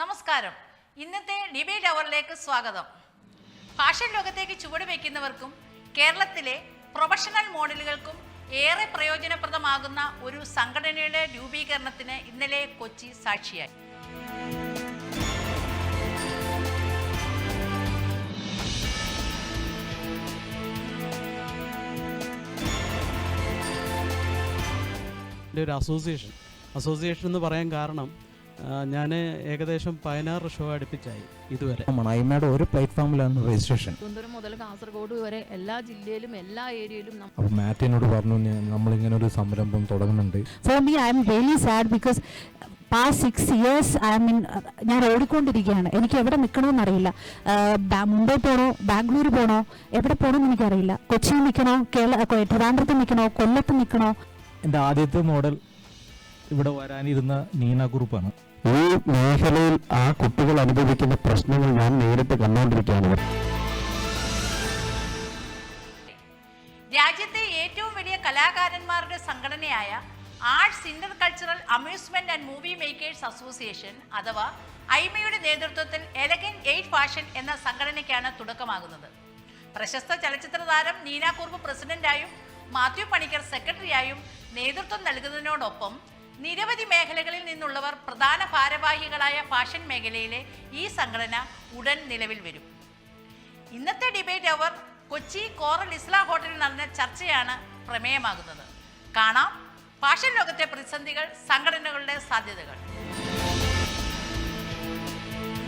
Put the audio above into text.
നമസ്കാരം. ഇന്നത്തെ ഡിബേറ്റ് അവറിലേക്ക് സ്വാഗതം. ഫാഷൻ ലോകത്തേക്ക് ചുവട് വയ്ക്കുന്നവർക്കും കേരളത്തിലെ പ്രൊഫഷണൽ മോഡലുകൾക്കും ഏറെ പ്രയോജനപ്രദമാകുന്ന ഒരു സംഘടനയുടെ രൂപീകരണത്തിന് ഇന്നലെ കൊച്ചി സാക്ഷിയായി. ഒരു അസോസിയേഷൻ എന്ന് പറയാൻ കാരണം ഞാൻ ഏകദേശം 16 ഷോ അടുപ്പിച്ചായി ഇതുവരെ. ഐമയുടെ ഒരു പ്ലാറ്റ്ഫോമിലാണ് രജിസ്ട്രേഷൻ. തിരുവനന്തപുരം മുതൽ കാസർഗോഡ് വരെ എല്ലാ ജില്ലയിലും എല്ലാ ഏരിയയിലും. അപ്പോൾ മാറ്റിനോട് പറഞ്ഞു നമ്മളിങ്ങനെ ഒരു സംരംഭം തുടങ്ങുന്നുണ്ട്. For me I am really sad because past 6 years ഞാൻ ഓടിക്കൊണ്ടിരിക്കുകയാണ്. എനിക്ക് എവിടെ നിൽക്കണമെന്നറിയില്ല. മുംബൈ പോകണോ, ബാംഗ്ലൂർ പോകണോ, എവിടെ പോകണമെന്ന് എനിക്കറിയില്ല. കൊച്ചിയിൽ നിൽക്കണോ, ട്രിവാൻഡ്രത്ത് നിൽക്കണോ, കൊല്ലത്ത് നിൽക്കണോ. എൻ്റെ ആദ്യത്തെ മോഡൽ ഇവിടെ വരാനിരുന്ന നീന ഗ്രൂപ്പാണ്. ഈ മേഖലയിൽ ആ കുട്ടികൾ അനുഭവിക്കുന്ന പ്രശ്നങ്ങൾ ഞാൻ നേരിട്ട് കണ്ടുകൊണ്ടിരിക്കുകയാണ്. രാജ്യത്തെ ഏറ്റവും വലിയ കലാകാരന്മാരുടെ സംഘടനയായ arts Inter cultural amusement and movie makers association അഥവാ ഐമയുടെ നേതൃത്വത്തിൽ എലഗന്റ് 8 ഫാഷൻ എന്ന സംഘടനയ്ക്കാണ് തുടക്കമാകുന്നത്. പ്രശസ്ത ചലച്ചിത്ര താരം നീന കുറുപ്പ് പ്രസിഡന്റായും മാത്യു പണിക്കർ സെക്രട്ടറിയായും നേതൃത്വം നൽകുന്നതിനോടൊപ്പം നിരവധി മേഖലകളിൽ നിന്നുള്ളവർ പ്രധാന ഭാരവാഹികളായ ഫാഷൻ മേഖലയിലെ ഈ സംഘടന ഉടൻ നിലവിൽ വരും. ഇന്നത്തെ ഡിബേറ്റ് അവർ കൊച്ചി കോറൽ ഇസ്ലാ ഹോട്ടലിൽ നടന്ന ചർച്ചയാണ് പ്രമേയമാകുന്നത്. കാണാം ഫാഷൻ ലോകത്തെ പ്രതിസന്ധികൾ, സംഘടനകളുടെ സാധ്യതകൾ.